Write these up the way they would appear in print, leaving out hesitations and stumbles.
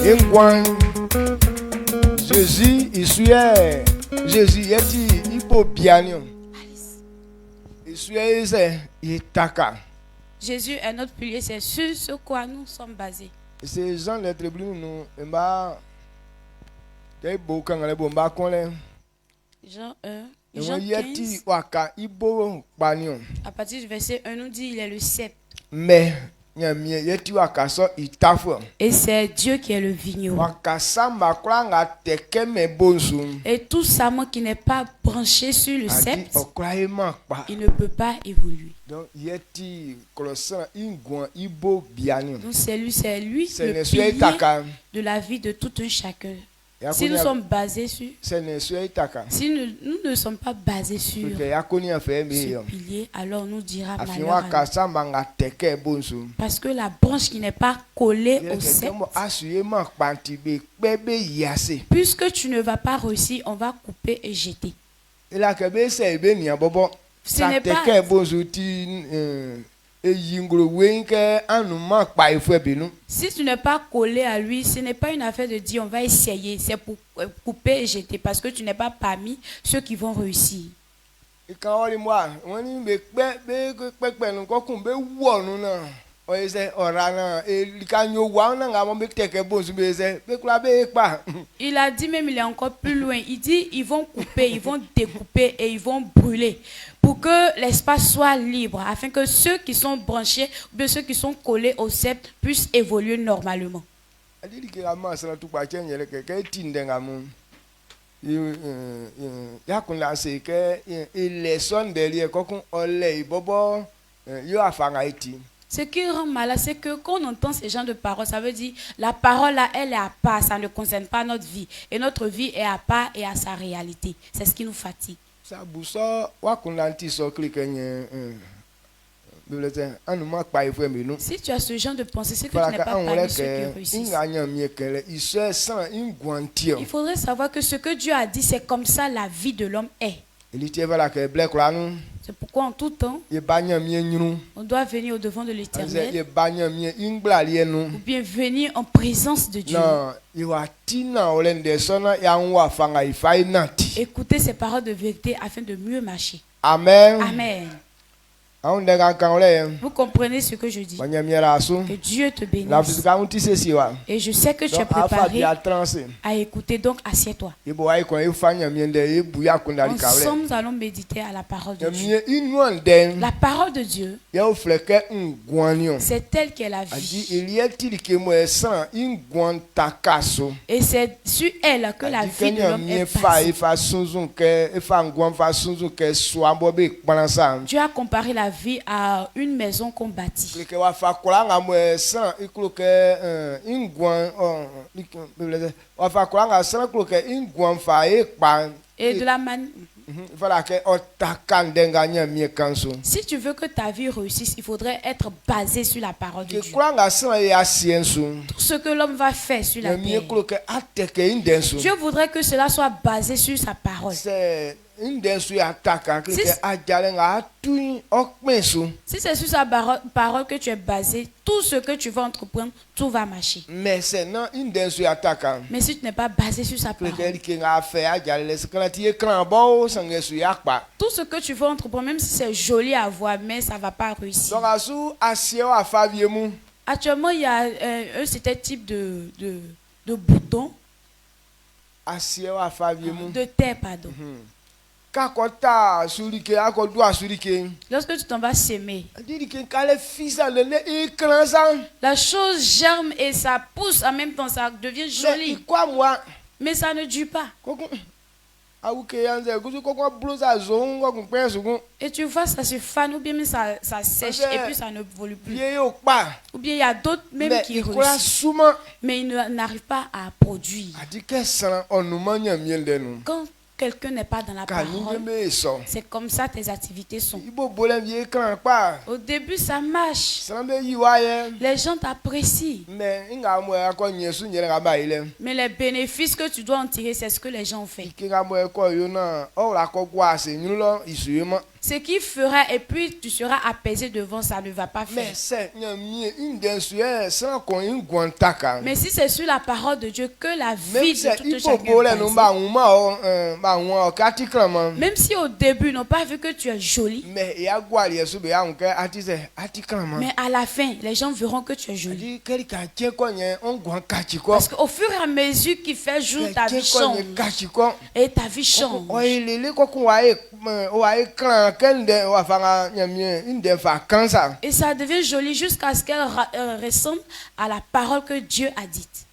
Ingwan Jésus issuait Jésus yeti ipo bianio. Issuait itaka. Jésus est notre pilier, c'est sur ce quoi nous sommes basés. C'est Jean les tribunaux nous mba kay bokanga le bomba konle. Jean 1, Jean Jean 15, yeti waka ibo banio. à partir du verset 1, nous dit il est le sceptre. Mais nyamie yeti waka so itafo. Et c'est Dieu qui est le vigneron. Waka samba klanga teke me bonsu. Et tout sarment qui n'est pas branché sur le Adi sceptre, okraima pa. il ne peut pas évoluer. Donc yeti kolosan ingwan ibo bianio. Donc c'est lui Ce le ne pilier soit itaka. de la vie de tout un chacun. Si Yakoni nous sommes basés sur, ce ne soit itaka. si nous ne sommes pas basés sur Que yakoni a fait ce meilleur. pilier, alors nous dira malheur Afiwa à nous. kasa manga teke bonsu. Parce que la branche qui n'est pas collée au sceptre, puisque tu ne vas pas réussir, on va couper et jeter. Ce n'est pas, si tu n'es pas collé à lui, ce n'est pas une affaire de dire on va essayer, c'est pour couper et jeter parce que tu n'es pas parmi ceux qui vont réussir. Il a dit même, il est encore plus loin. Il dit, ils vont couper, ils vont découper et ils vont brûler pour que l'espace soit libre, afin que ceux qui sont branchés ou bien ceux qui sont collés au sceptre puissent évoluer normalement. Ce qui rend malade, c'est que quand on entend ces gens de paroles, ça veut dire la parole là, elle est à part, ça ne concerne pas notre vie. Et notre vie est à part et à sa réalité. C'est ce qui nous fatigue. Si tu as ce genre de pensée, c'est que tu n'es pas parmi ceux qui réussissent. Il faudrait savoir que ce que Dieu a dit, c'est comme ça la vie de l'homme est. C'est pourquoi en tout temps, on doit venir au devant de l'Éternel ou bien venir en présence de Dieu. Écouter ces paroles de vérité afin de mieux marcher. Amen. Amen. Vous comprenez ce que je dis? Que Dieu te bénisse. Et je sais que tu es préparé à écouter, donc assieds-toi. Ensemble, nous allons méditer à la parole de Dieu. La parole de Dieu, c'est telle qu'elle a vie. Et c'est sur elle que la vie de l'homme est passée. Dieu a comparé la vie à une maison qu'on bâtit. Et de la manière, si tu veux que ta vie réussisse, il faudrait être basé sur la parole de Dieu. Tout ce que l'homme va faire sur la terre, Dieu voudrait que cela soit basé sur sa parole. Si c'est sur sa parole que tu es basé, tout ce que tu vas entreprendre, tout va marcher. Mais si tu n'es pas basé sur sa parole, tout ce que tu vas entreprendre, même si c'est joli à voir, mais ça ne va pas réussir. Actuellement, il y a un certain type de bouton, de terre, pardon. Lorsque tu t'en vas s'aimer, la chose germe et ça pousse en même temps, ça devient joli. Mais ça ne dure pas. Et tu vois, ça se fane ou bien ça sèche et puis ça ne évolue plus. Ou bien il y a d'autres même qui réussissent, mais ils n'arrivent pas à produire. Quand quelqu'un n'est pas dans la parole, c'est comme ça tes activités sont. Au début, ça marche. Les gens t'apprécient. Mais les bénéfices que tu dois en tirer, c'est ce que les gens ont fait. Ce qui fera et puis tu seras apaisé devant ça ne va pas Mais faire. c'est une des sujets sans qu'on y guantaka. Mais si c'est sur la parole de Dieu que la Même vie si de tout il faut chacun voler est nous basée. ba katikran. Même si au début ils n'ont pas vu que tu es jolie, Mais il y a quoi les sous bien que atikran. mais à la fin, les gens verront que tu es jolie. Dit quelqu'un tient quoi on guan kachiko. Parce qu'au fur et à mesure qu'il fait jour, ta vie change. Kachiko. Et ta vie change. Oi lele ko ku wa kran kende wa fanga nyamie inde fa kansa. Et ça devient joli jusqu'à ce qu'elle ressemble à la parole que Dieu a dite.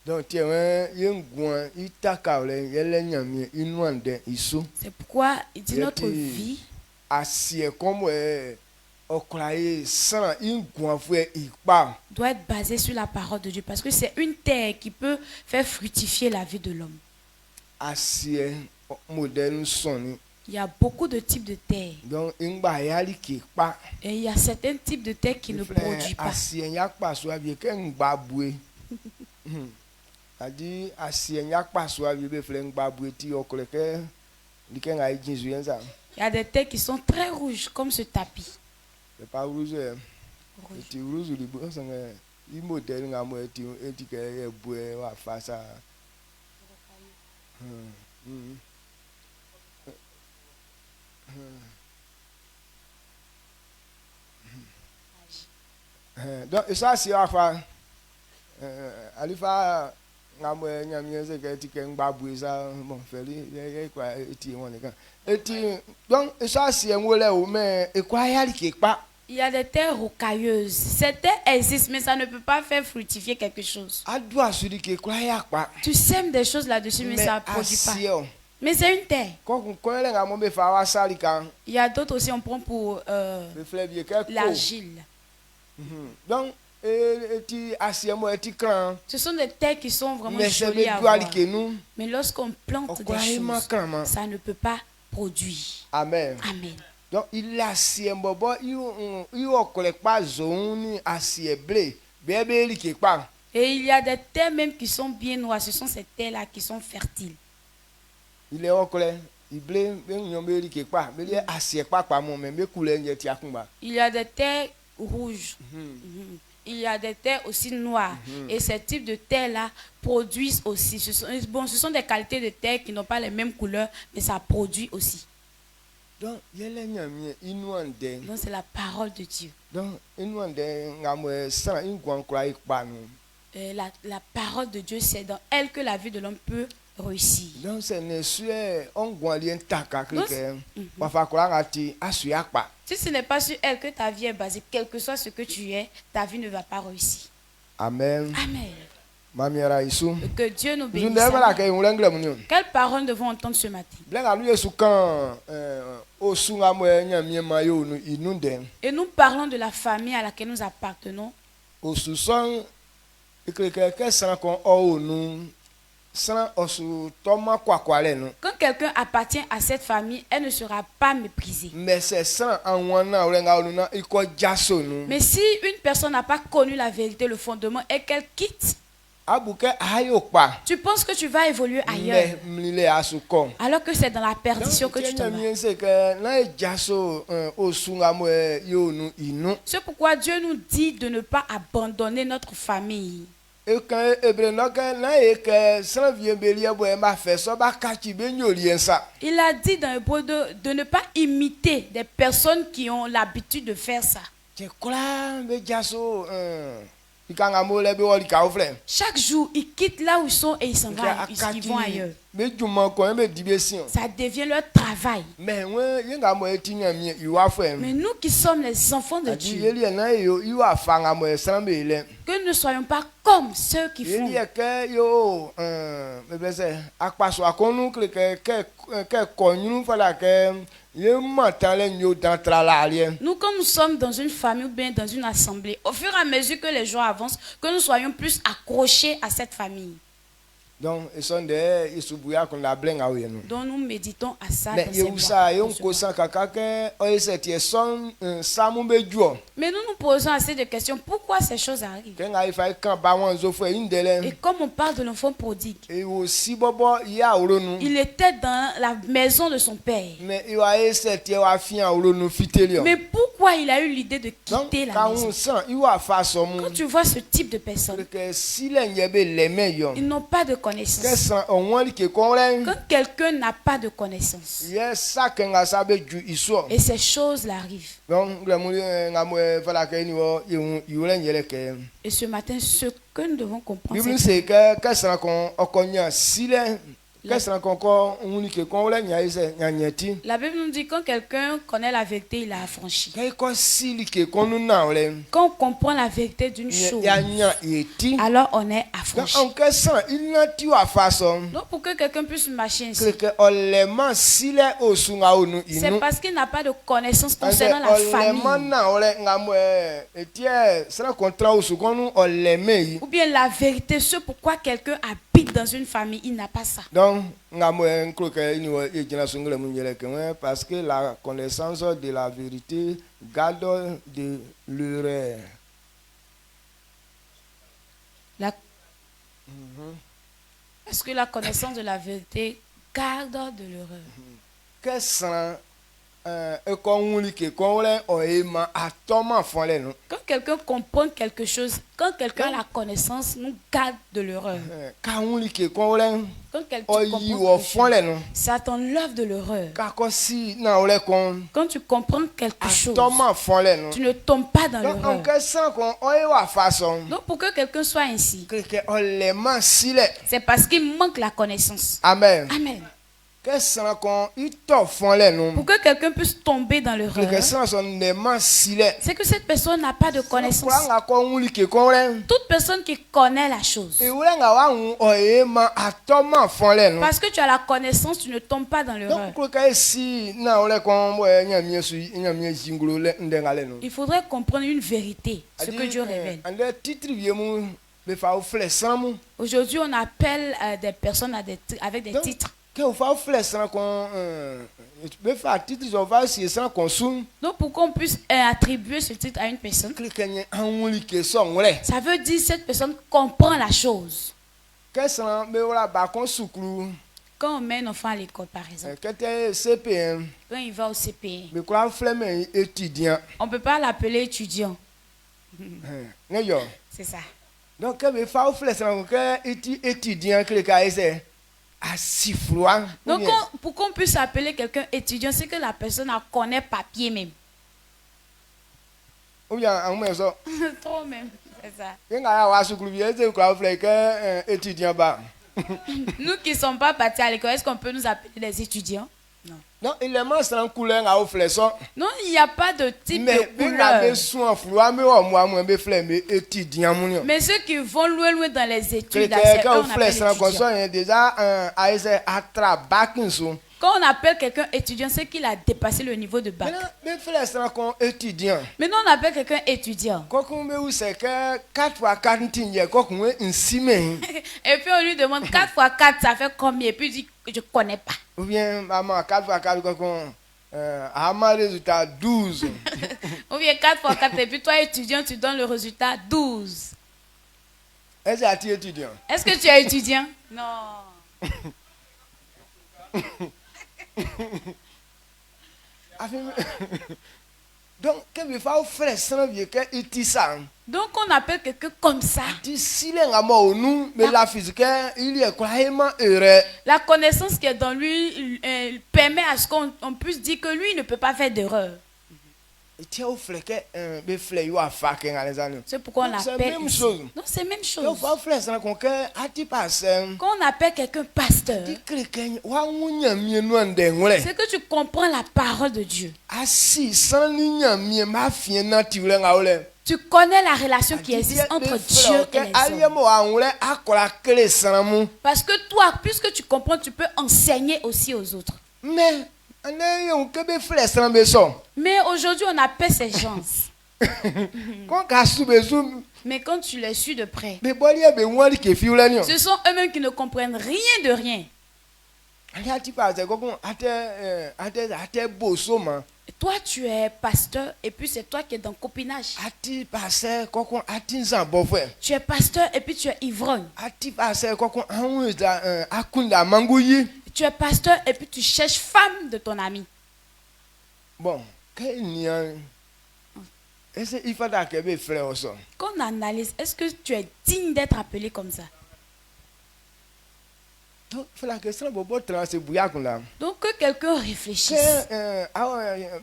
Donc tiens yen guan itaka le yele nyamie inuande isu. C'est pourquoi il dit Il notre était- vie Asie comme okraye sans une guan fouet ikpa. doit être basée sur la parole de Dieu. Parce que c'est une terre qui peut faire fructifier la vie de l'homme. Asie modèle soni. Il y a beaucoup de types de terre. Donc ingba yali ki pa. Et il y a certains types de terre qui ne produisent pas. Asie yakpa so abi ke ngba bue. Adi asie yakpa so abi be fle ngba bue ti okole ke li ke ngai jinzu yenza. Il y a des terres qui sont très rouges, comme ce tapis. C'est pas rouge. Rouge. Ti rouge li bo sanga i modèle ngamo eti ke e bue wa fa ça. Donc ça c'est afa alifa ngamo nyamie se ke ti ke ngba bue ça bon feli e kwa eti won nìkan eti donc ça c'est ngole o mais e kwa yali ke pa. Il y a des terres rocailleuses. Ces terres existent, mais ça ne peut pas faire fructifier quelque chose. Adu asuri ke kwa ya pa. Tu sèmes des choses là-dessus, mais ça ne produit pas. Asio Mais c'est une terre. ko ko le ngamo be fa wa sali kan Il y a d'autres aussi, on prend pour be fle bien ke ko. l'argile. Donc eti asiemo eti kan Ce sont des terres qui sont vraiment mais c'est jolies be à duali voir. ke nous Mais lorsqu'on plante des okwaima choses, kan ma. ça ne peut pas produire. Amen. Amen. Donc il asiemo bo yu okole pa zoni asieble be be li ke pa. Et il y a des terres même qui sont bien noires. Ce sont ces terres-là qui sont fertiles. Il est okole ible be nyon be li ke pa be li asie pa pa mo mais be kule nje ti akunba. Il y a des terres rouges. Mhm. Il y a des terres aussi noires. Et ces types de terres-là produisent aussi. Ce sont des qualités de terre qui n'ont pas les mêmes couleurs, mais ça produit aussi. Donc yele nyamie inuande. Donc c'est la parole de Dieu. Donc inuande ngamo san ingwan kra ikpa nu. La parole de Dieu, c'est dans elle que la vie de l'homme peut réussir. Donc c'est ne sué on gwalien taka Donc, que wa fa kra ngati asu yakpa. Si ce n'est pas sur elle que ta vie est basée, quel que soit ce que tu es, ta vie ne va pas réussir. Amen. Amen. Mamiera isu. Que Dieu nous Nous bénisse. devons la Amen. que on l'angle mon. Quelle parole devons entendre ce matin? Blenga lu yesu kan o sunga mo nyamie mayo nu inunde. Et nous parlons de la famille à laquelle nous appartenons. O suson que san kon o nu san osu toma kwakwale nu. Quand quelqu'un appartient à cette famille, elle ne sera pas méprisée. Mais c'est san anwana olenga onu na iko jaso nu. Mais si une personne n'a pas connu la vérité, le fondement, et qu'elle quitte, Abuke ayo pa. tu penses que tu vas évoluer ailleurs, Mais mlile asukon. alors que c'est dans la perdition que tu te mets. C'est que na jaso o sunga mo yo nu inu. C'est pourquoi Dieu nous dit de ne pas abandonner notre famille. Et quand Ebrenoka na e que san vient belia bo ma fait so ba kachi be nyolien ça. Il a dit dans Hébreu de ne pas imiter des personnes qui ont l'habitude de faire ça. Te kla be jaso ikanga mo le be woli ka ofle. Chaque jour, ils quittent là où ils sont et ils s'en vont, ils vont ailleurs. Me juma ko me dibesion. Ça devient leur travail. Mais ouais yenga mo etinya mi iwa fo Mais nous qui sommes les enfants de Adi Dieu, yeli na yo iwa fanga mo san be le. que nous ne soyons pas comme ceux qui font. Yeli ke yo me be se akpaso akonu ke konyun fala ke ye matan le nyo dans tralalie. Nous, quand nous sommes dans une famille ou bien dans une assemblée, au fur et à mesure que les jours avancent, que nous soyons plus accrochés à cette famille. Donc ils sont des ils subouya qu'on la bling à nous. Donc nous méditons à ça. Mais dans il ces où ça mois, on dans ce cause mois. kaka que oi c'est son samu bejo. Mais nous nous posons assez de questions. Pourquoi ces choses arrivent? Quand il fait quand ba wan zo fo indele. Et comme on parle de l'enfant prodigue, Et aussi bobo ya uronu. il était dans la maison de son père. Mais il va essayer wa fian uronu fitelio. Mais pourquoi il a eu l'idée de Donc quitter la quand maison? on sent il va faire son Quand tu vois ce type de personnes, que si l'enjebe les meilleurs. ils n'ont pas de Que connaissance. sans on wali ke konlen. Quand quelqu'un n'a pas de connaissance, Yes ça que nga sabe ju iso. et ces choses-là arrivent. Donc le mu nga mo fala ke ni wo yule nyele ke. Et ce matin, ce que nous devons comprendre, Bible c'est c'est que ça qu'on okonya sile que ça qu'on ko wuli ke konlen nya ise nya nyeti. la Bible nous dit que quand quelqu'un connaît la vérité, il a affranchi. Que ko sili ke konu na ole. Quand on comprend la vérité d'une chose, Ya nya eti. alors on est Donc affranchi. en que ça il n'a tu wa façon. Donc pour que quelqu'un puisse marcher ainsi, Que olema sile osunga onu c'est inu. parce qu'il n'a pas de connaissance concernant la famille. Ou bien la vérité, ce pourquoi quelqu'un habite dans une famille, il n'a pas ça. Donc, parce que la connaissance de la vérité garde de l'erreur. La- Parce que la connaissance de la vérité garde de l'erreur. Qu'est-ce que Quand quelqu'un comprend quelque chose, quand quelqu'un a la connaissance, nous garde de l'erreur. Quand quelqu'un comprend quelque chose, ça t'enlève de l'erreur. Quand tu comprends quelque chose, tu ne tombes pas dans l'erreur. Donc pour que quelqu'un soit ainsi, c'est parce qu'il manque la connaissance. Amen. Amen. Pour Pour que quelqu'un puisse tomber dans l'erreur, c'est que cette personne n'a pas de connaissance. Toute personne qui connaît la chose, parce que tu as la connaissance, tu ne tombes pas dans l'erreur. Il faudrait comprendre une vérité, ce que Dieu révèle. Aujourd'hui, on appelle des personnes avec des titres. Donc pour qu'on puisse attribuer ce titre à une personne, ça veut dire que cette personne comprend la chose. Quand on met un enfant à l'école, par exemple, quand il va au CPN, on ne peut pas l'appeler étudiant. C'est ça. Donc, Donc pour qu'on puisse appeler quelqu'un étudiant, c'est que la personne connaît papier même. Trop même, c'est ça. Nous qui ne sommes pas partis à l'école, est-ce qu'on peut nous appeler des étudiants? Non. Non, il est Non, il n'y a pas de type de couleur. Mais ceux qui vont loin dans les études, là, c'est eux qu'on appelle étudiants. Quand on appelle quelqu'un étudiant, c'est qu'il a dépassé le niveau de bac. Maintenant, on appelle quelqu'un étudiant. Et puis on lui demande 4 fois 4, ça fait combien? Et puis il dit, je ne connais pas. Ou bien, maman, 4 fois 4, résultat 12. Ou bien 4 fois 4, et puis toi, étudiant, tu donnes le résultat 12. Est-ce que tu es étudiant? Non. Donc, on appelle quelqu'un comme ça. La connaissance qui est dans lui permet à ce qu'on puisse dire que lui ne peut pas faire d'erreur. C'est pourquoi on l'appelle. C'est la même chose. Non, c'est la même chose. Quand on appelle quelqu'un pasteur, c'est que tu comprends la parole de Dieu. Tu connais la relation qui existe entre Dieu et les hommes. Parce que toi, puisque tu comprends, tu peux enseigner aussi aux autres. Mais aujourd'hui, on appelle ces gens. Mais quand tu les suis de près, be body be won ke fi ule ni o ce sont eux-mêmes qui ne comprennent rien de rien. ani ati pa se kokun ate boso ma Et toi, tu es pasteur et puis c'est toi qui es dans copinage. ati pa se kokun ati nzan bo fe Tu es pasteur et puis tu es ivrogne. ati pa se kokun anwu da akunda manguyi Tu es pasteur et puis tu cherches femme de ton ami. bon ke ni ese ifada ke be frère oso Quand on analyse, est-ce que tu es digne d'être appelé comme ça? to fela ke sra bobo trans buya kunda Donc que quelqu'un ke réfléchisse.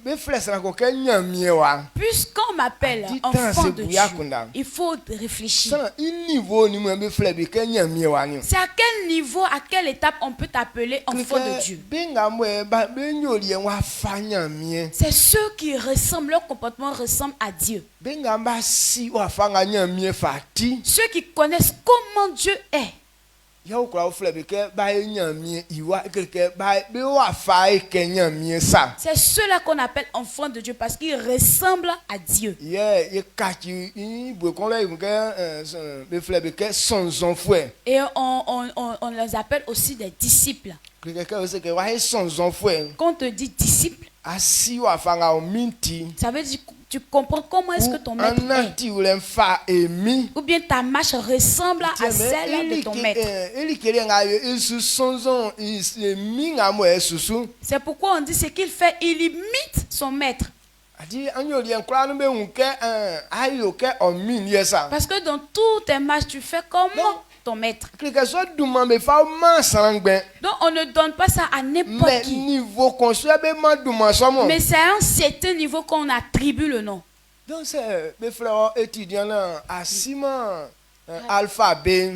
be frère sra ko ke nyamie wa Puisqu'on m'appelle Dit enfant c'est de bouillard Dieu, qu'on a. il faut réfléchir. sra il niveau ni mo be frère be ke nyamie wa ni C'est à quel niveau, à quelle étape on peut t'appeler enfant de Dieu? benga mo ba be nyoli wa fa nyamie C'est ceux qui ressemblent, leur comportement ressemble à Dieu. benga ba si wa fa nga nyamie fati Ceux qui connaissent comment Dieu est. ya ko la frère be ke ba nyamie iwa ke ba be wa fa ke nyamie sa C'est ceux-là qu'on appelle enfants de Dieu parce qu'ils ressemblent à Dieu. ye kati i bo kon le ke be frère be ke son frère Et on les appelle aussi des disciples. que aussi que wa son frère Quand on te dit disciple, asi wa fa nga o minti ça veut dire que tu comprends comment est-ce que ton maître est. anati ule fa emi Ou bien ta marche ressemble à celle de ton maître. C'est pourquoi on dit ce qu'il fait, il imite son maître. Parce que dans toutes tes marches, tu fais comment ton maître. Donc on ne donne pas ça à n'importe qui. Mais c'est à un certain niveau qu'on attribue le nom. Donc c'est mes frères étudiants là, à Simon alphabet.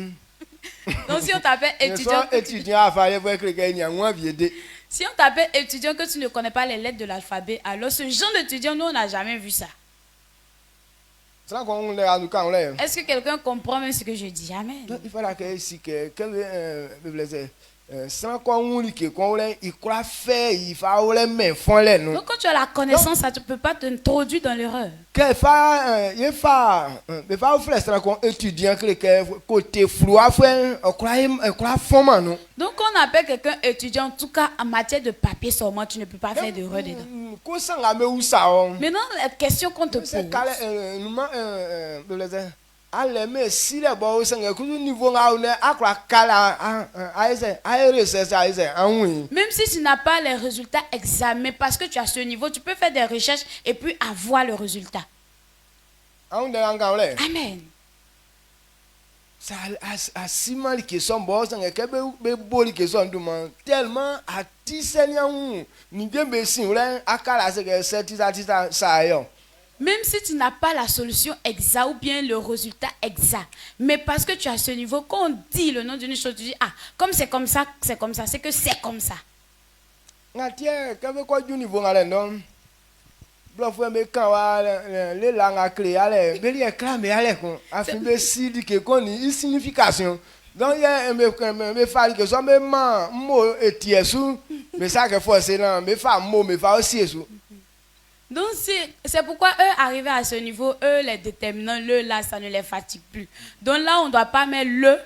Donc si on t'appelle étudiant, si on t'appelle étudiant que tu ne connais pas les lettres de l'alphabet, alors ce genre d'étudiant, nous on n'a jamais vu ça. Est-ce que quelqu'un comprend même ce que je dis? Amen. Donc il fallait que si que sans quoi on lit que qu'on il croit faire il faut les mains font les non. Donc quand tu as la connaissance, ça ne peut pas t'introduire dans l'erreur. Que fa il fa mais fa frère ça qu'on étudiant que côté flou a fait croit format non. Donc on appelle quelqu'un étudiant, en tout cas en matière de papier seulement, tu ne peux pas faire d'erreur dedans. Ko sanga me usa on. Maintenant la question qu'on te pose. C'est calé ale me si le bo sanga ku niveau nga on akra kala Même si tu n'as pas les résultats examés, parce que tu as ce niveau, tu peux faire des recherches et puis avoir le résultat. Amen. Ça a sima li question bo sanga ke be boli question duma tellement a tisenya ni bien be sin ule akala se ke setisa sa yo. Même si tu n'as pas la solution exacte ou bien le résultat exact, mais parce que tu as ce niveau, quand on dit le nom d'une chose, tu dis, ah, comme c'est comme ça, c'est comme ça, c'est que c'est comme ça. Ngatie ke ko du niveau ngale non. Blo fo me kan wa le langa clé ale be li clamer ale kon afin be si di ke kon ni signification. Donc il y a me fa que so me mo etiesu me ça que forcer non me fa mo me fa aussi sou. Donc c'est pourquoi eux arrivés à ce niveau, eux les déterminants, le là, ça ne les fatigue plus. Donc là on ne doit pas mettre le,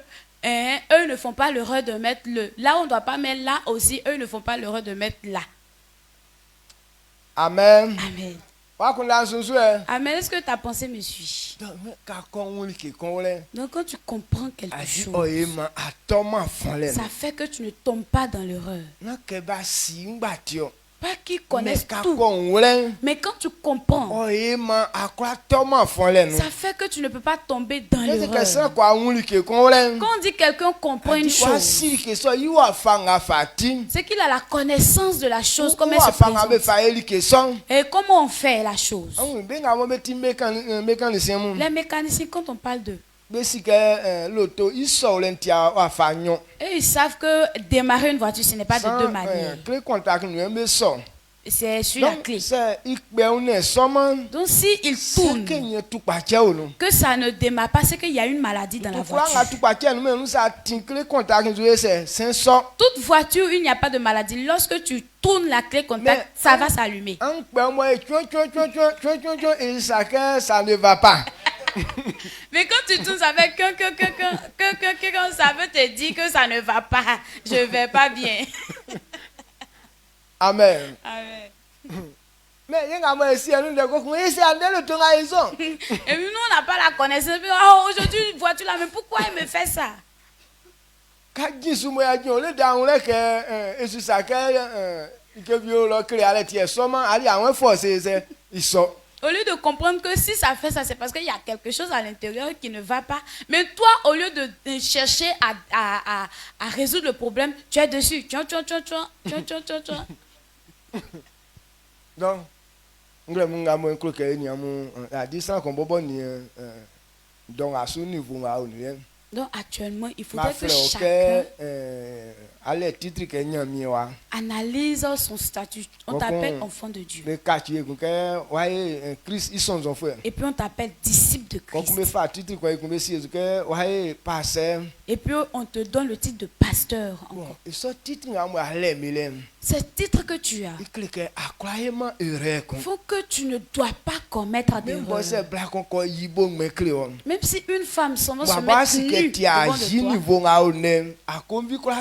eux ne font pas l'erreur de mettre le. Là on ne doit pas mettre là aussi, eux ne font pas l'erreur de mettre là. Amen. Amen. Amen. Est-ce que ta pensée me suit? Donc quand tu comprends quelque chose, ça fait que tu ne tombes pas dans l'erreur. Pas qu'ils connaissent tout. Mais quand tu comprends, ça fait que tu ne peux pas tomber dans l'erreur. Quand on dit quelqu'un comprend une chose, c'est qu'il a la connaissance de la chose, comme elle se présente. Et comment on fait la chose? Les mécaniciens, quand on parle d'eux, et ils savent que démarrer une voiture, ce n'est pas de deux manières. C'est sur la clé. Donc s'il tourne, que ça ne démarre pas, c'est qu'il y a une maladie dans la voiture. Toute voiture, il n'y a pas de maladie. Lorsque tu tournes la clé contact, ça va s'allumer. Ça ne va pas. Mais quand tu tournes avec quelqu'un, ça veut te dire que ça ne va pas. Je vais pas bien. Amen. Amen. Mais il y a ici, nous devons essayer le temps à raison. Et puis nous, on n'a pas la connaissance. Oh, aujourd'hui, vois-tu là, mais pourquoi il me fait ça? Quand je suis moi, je le down là que et ça que vieux le créer à l'étier seulement aller à un forcé c'est ils sont. Au lieu de comprendre que si ça fait ça, c'est parce qu'il y a quelque chose à l'intérieur qui ne va pas. Mais toi, au lieu de chercher à résoudre le problème, tu es dessus. Donc, nous avons que la distance qu'on peut ni donc à ce niveau là on est. Donc actuellement, il faudrait que chacun analyse son statut. On t'appelle enfant de Dieu. Et puis on t'appelle disciple de Christ. Et puis on te donne le titre de pasteur encore. Ce titre que tu as, il faut que tu ne dois pas commettre d'erreur. Même si une femme s'en va se mettre nue devant de toi,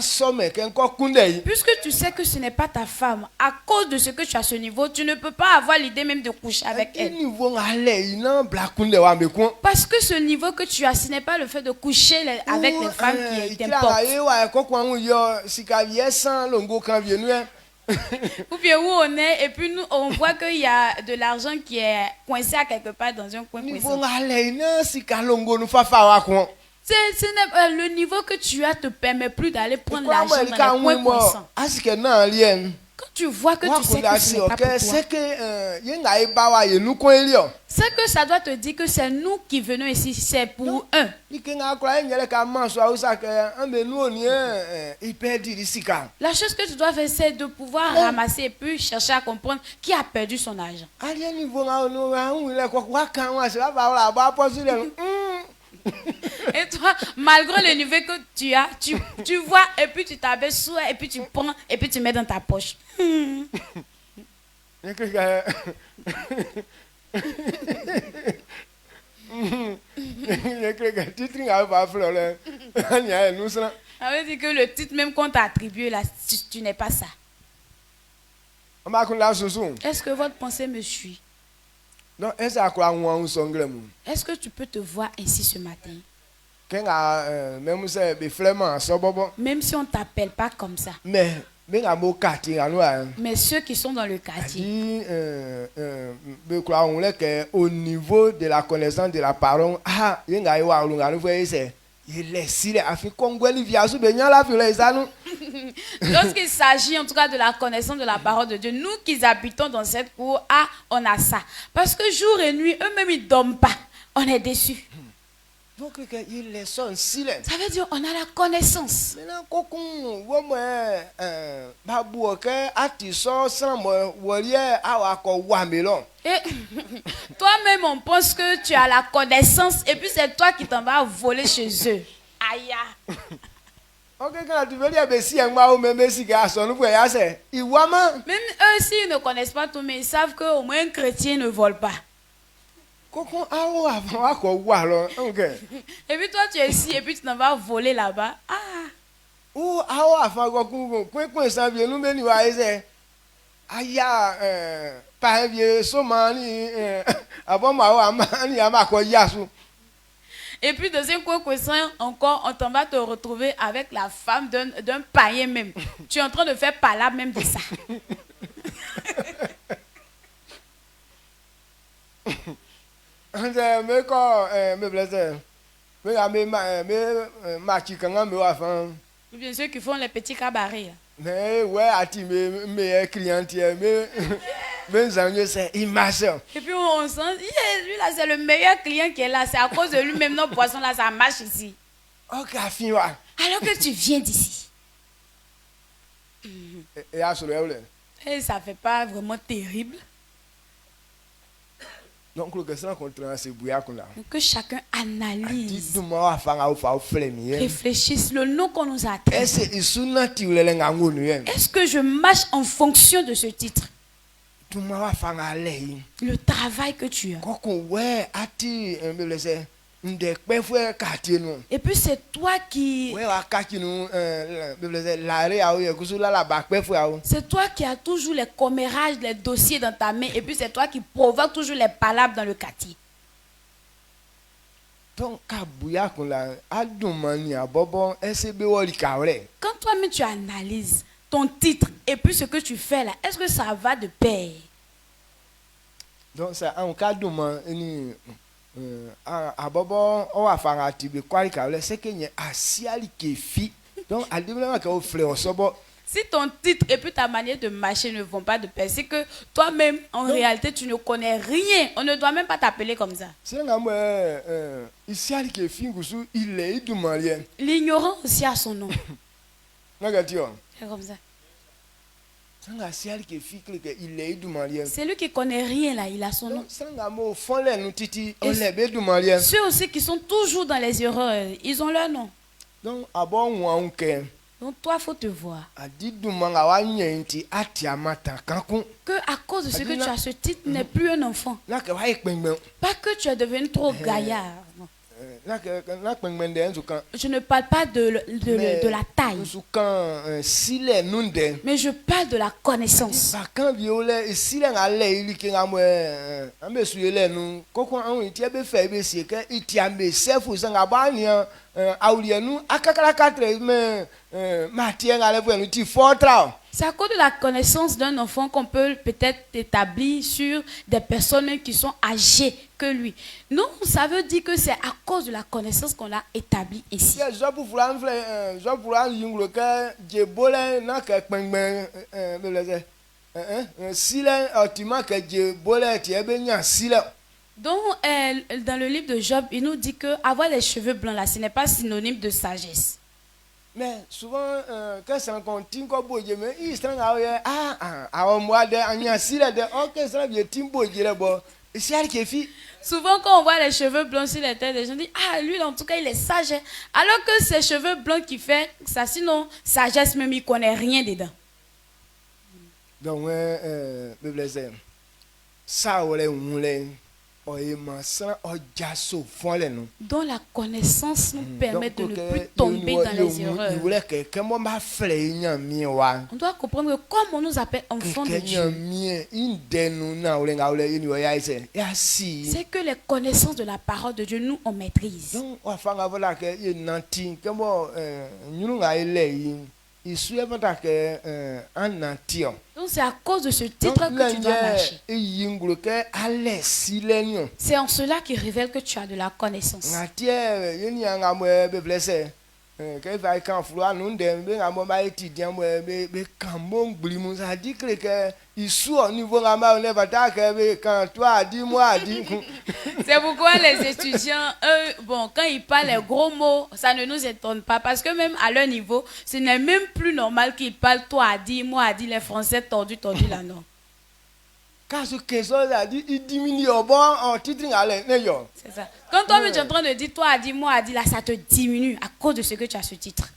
puisque tu sais que ce n'est pas ta femme, à cause de ce que tu as à ce niveau, tu ne peux pas avoir l'idée même de coucher avec elle. Parce que ce niveau que tu as, ce n'est pas le fait de coucher avec les femmes qui t'importent. Ou bien où on est et puis nous on voit qu'il y a de l'argent qui est coincé à quelque part dans un coin coincé. Le niveau que tu as te permet plus d'aller prendre l'argent dans les coins coincants. Quand tu vois que tu sais que ce n'est pas pour toi, c'est que ça doit te dire que c'est nous qui venons ici, c'est pour eux. La chose que tu dois faire, c'est de pouvoir ramasser et puis chercher à comprendre qui a perdu son argent. Et toi, malgré le niveau que tu as, tu vois et puis tu t'abaisses et puis tu prends et puis tu mets dans ta poche. Ça veut dire que le titre même qu'on t'a attribué là, tu n'es pas ça. Est-ce que votre pensée me suit? Est-ce que tu peux te voir ainsi ce matin? Même si on ne t'appelle pas comme ça. Mais ceux qui sont dans le quartier, au niveau de la connaissance de la parole, lorsqu'il s'agit en tout cas de la connaissance de la parole de Dieu, nous qui habitons dans cette cour, on a ça. Parce que jour et nuit, eux-mêmes ils ne dorment pas. On est déçus. Donc, ils sont silents. Ça veut dire on a la connaissance. Et toi-même, on pense que tu as la connaissance et puis c'est toi qui t'en vas voler chez eux. Aïe. Même eux, s'ils ne connaissent pas tout, mais ils savent qu'au moins un chrétien ne vole pas. Et puis toi tu es ici et puis tu t'en vas voler là-bas. Et puis dans un coin encore, on t'en va te retrouver avec la femme d'un païen même. Tu es en train de faire palabre même de ça. Ou bien ceux qui font les petits cabarets. Mais ouais, mes clients, et puis on sent, lui là c'est le meilleur client qui est là, c'est à cause de lui même nos poissons là ça marche ici. Alors que tu viens d'ici. Et ça fait pas vraiment terrible. Donc que chacun analyse, réfléchisse le nom qu'on nous a attribué. Est-ce que je marche en fonction de ce titre? aduma wa fanga lei le travail que tu as. koko we ati mbelese ndekpe fwe kati nu Et puis c'est toi qui... we wa kati nu mbelese lare awo ye kusula la bakpe fwe awo C'est toi qui as toujours les commérages, les dossiers dans ta main. Et puis c'est toi qui provoque toujours les palabres dans le quartier. donc kabuya kun la aduma ni abobo esebe wori kawre Quand toi-même tu analyses ton titre et puis ce que tu fais là, est-ce que ça va de pair? donc ça en kaduma ni abobo o wa fanga tibe kwari kawre c'est que nye asiali kefi donc adibla ka o frère osobo. Si ton titre et puis ta manière de marcher ne vont pas de pair, c'est que toi-même, en réalité, tu ne connais rien. On ne doit même pas t'appeler comme ça. L'ignorant aussi a son nom. C'est comme ça. C'est lui qui connaît rien là, il a son nom. Et ceux aussi qui sont toujours dans les erreurs, ils ont leur nom. Donc toi, il faut te voir. Que à cause de ce que tu as, ce titre n'est plus un enfant. Pas que tu es devenu trop gaillard. Non. Je ne parle pas de la taille. Mais je parle de la connaissance. C'est à cause de la connaissance d'un enfant qu'on peut peut-être établir sur des personnes qui sont âgées que lui. Non, ça veut dire que c'est à cause de la connaissance qu'on l'a établi ici. Donc, dans le livre de Job, il nous dit que avoir les cheveux blancs là, ce n'est pas synonyme de sagesse. Mais souvent, quand c'est un continent, souvent, quand on voit les cheveux blancs sur la tête, les gens disent ah, lui, en tout cas, il est sage. Alors que ces cheveux blancs qui fait ça, sinon, sagesse même, il ne connaît rien dedans. Donc, ça, dont la connaissance nous permet de ne plus tomber dans les erreurs. On doit comprendre que comme on nous appelle enfants de Dieu, c'est que les connaissances de la parole de Dieu, nous, on maîtrise. Donc c'est à cause de ce titre que tu dois marcher. C'est en cela qu'il révèle que tu as de la connaissance. C'est pourquoi les étudiants, eux, bon, quand ils parlent les gros mots, ça ne nous étonne pas. Parce que même à leur niveau, ce n'est même plus normal qu'ils parlent toi à dire, moi à dire, les Français tordus là, non. C'est ça. Quand toi, tu es en train de dire toi à dire, moi à dire, là, ça te diminue à cause de ce que tu as ce titre.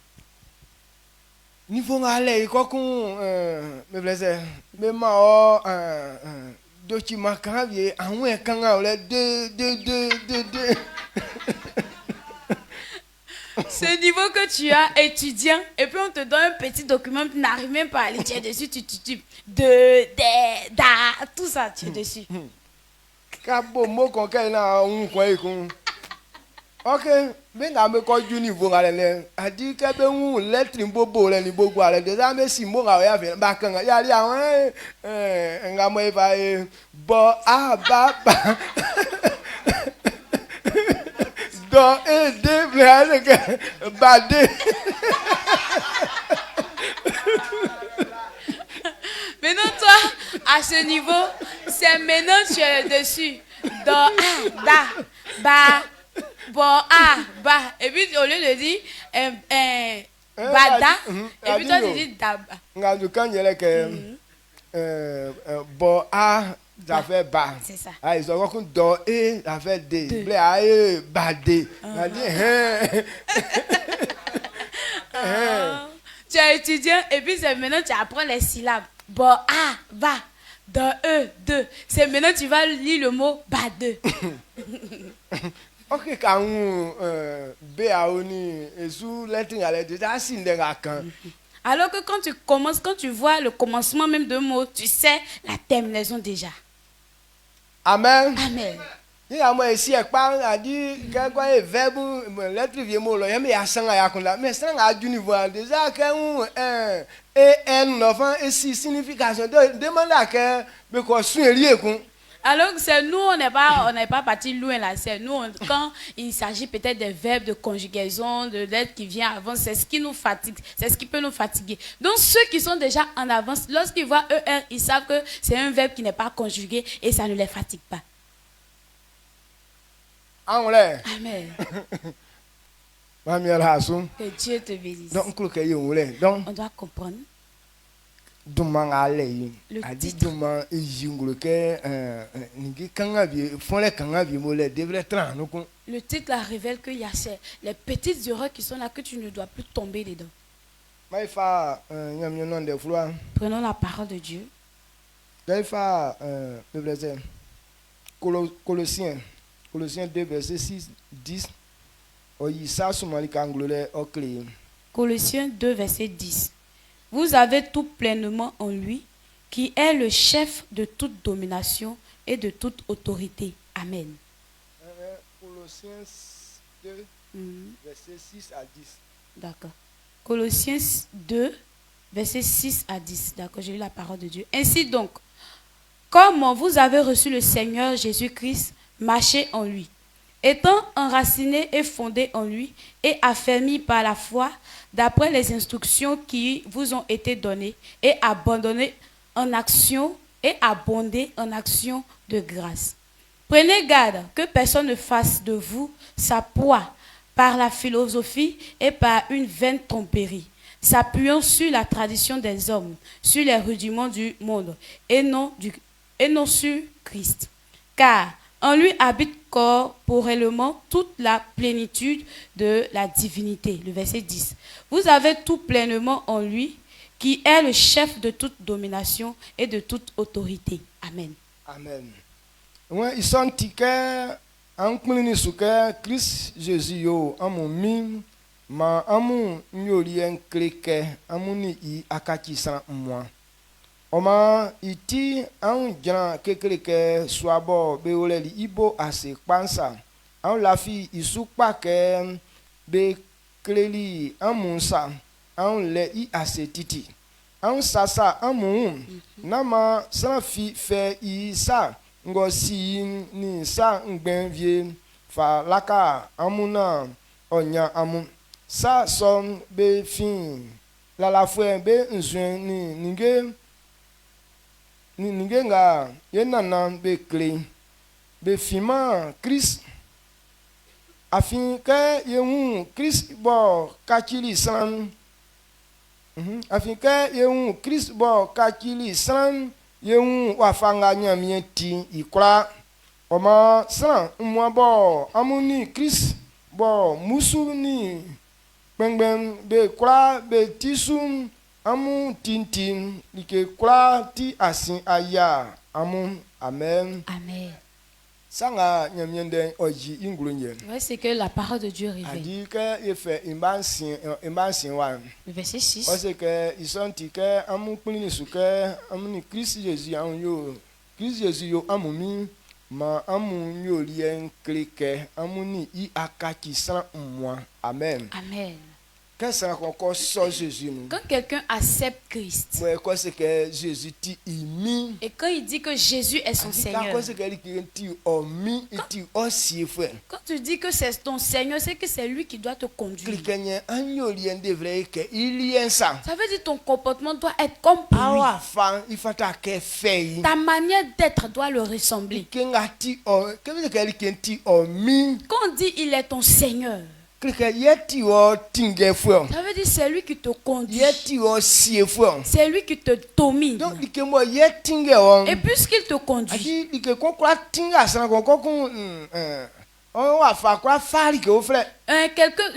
Ce niveau que tu as, étudiant, et puis on te donne un petit document, tu n'arrives même pas à lire, tu es dessus, tu tout ça, tu es dessus. Ok, mais n'a me quoi du niveau à l'aile. A dit que ben ou lettre imbobo le nibogo à l'aile. Déjà mais si mon a ya fait bakanga ya li awon nga mo ba bo a ba ba. Do e de blale que bade. Maintenant toi, à ce niveau, c'est maintenant tu es dessus. Do a da ba. Bon, ah, bah, et puis au lieu de dire bada, et puis toi tu dis daba. Bon, ah, ça fait ba. C'est ça. Ah, ils ont compris do et ça fait de. Blé a e badé. Tu es étudiant et puis c'est maintenant tu apprends les syllabes. Bon, ah, ba. Dans eux, deux. C'est maintenant tu vas lire le mot deux. Ok, quand Béaoni et sous l'intégralité déjà si kan. Alors que quand tu commences, quand tu vois le commencement même d'un mot, tu sais la terminaison déjà. Amen. Amen. Il y a moi ici a dit que verbe lettre vieux mot là, mais ya sanga ya konda, mais sanga a du niveau déjà que un enfant et si signification demande à que me ko sun lié kon. Alors que c'est nous, on n'est pas parti loin là. C'est nous, quand il s'agit peut-être des verbes de conjugaison, de lettres qui viennent avant, c'est ce qui nous fatigue, c'est ce qui peut nous fatiguer. Donc ceux qui sont déjà en avance, lorsqu'ils voient ER, ils savent que c'est un verbe qui n'est pas conjugué et ça ne les fatigue pas. Amen. Que Dieu te bénisse. Donc On doit comprendre. Le titre. Le titre là révèle qu'il y a les petites erreurs qui sont là que tu ne dois plus tomber dedans. Prenons la parole de Dieu. Colossiens 2, verset 6, 10. Colossiens 2, verset 10. Vous avez tout pleinement en lui, qui est le chef de toute domination et de toute autorité. Amen. Colossiens 2, verset 6 à 10. D'accord. Colossiens 2, verset 6 à 10. D'accord, j'ai lu la parole de Dieu. Ainsi donc, comme vous avez reçu le Seigneur Jésus-Christ, marchez en lui. Étant enracinés et fondés en lui et affermis par la foi, d'après les instructions qui vous ont été données, et abandonnés en action et abondés en action de grâce. Prenez garde que personne ne fasse de vous sa proie par la philosophie et par une vaine tromperie, s'appuyant sur la tradition des hommes, sur les rudiments du monde, et non sur Christ. Car en lui habite corporellement toute la plénitude de la divinité. Le verset 10. Vous avez tout pleinement en lui, qui est le chef de toute domination et de toute autorité. Amen. Amen. Ouais, ils sont tickets en souke Christ Jésus yo amumi ma amu nyolien kleke amuni I akaki san moi. Oma iti an jan kekeleke swabo beoleli ibo ase pansa an lafi isukpa ke be kleli amunsa an le I ase titi an sasa amun nama sanfi fe isa ngosi ni sa ngben vie fa laka amuna onya amun sa som be fin la fue be nzuen ni ninge nga yenana be kle be fima Christ afin que yehu Christ bo kakili san afin que yehu Christ bo kakili san yehu wafanga nyamienti ikra oma san mwa bo amuni Christ bo musu ni benben be kra be tisum amu tintin like kura ti asin aya amu amen. Amen. Sanga nyamiende oji ingulunye. Ouais, c'est que la parole de Dieu révèle. Adi que yefe imbansin wan. Le verset 6. C'est que ils sont que amu kunini suke amu ni Christ Jésus an yo. Christ Jésus yo amumi ma amu nyolien kleke amu ni I akaki san moi. Amen. Amen. Quand quelqu'un accepte Christ et quand il dit que Jésus est son Seigneur, quand tu dis que c'est ton Seigneur, c'est que c'est lui qui doit te conduire. Ça veut dire que ton comportement doit être comme lui. Ta manière d'être doit le ressembler. Quand on dit il est ton Seigneur, ça veut dire c'est lui qui te conduit. C'est lui qui te domine. Et puisqu'il te conduit,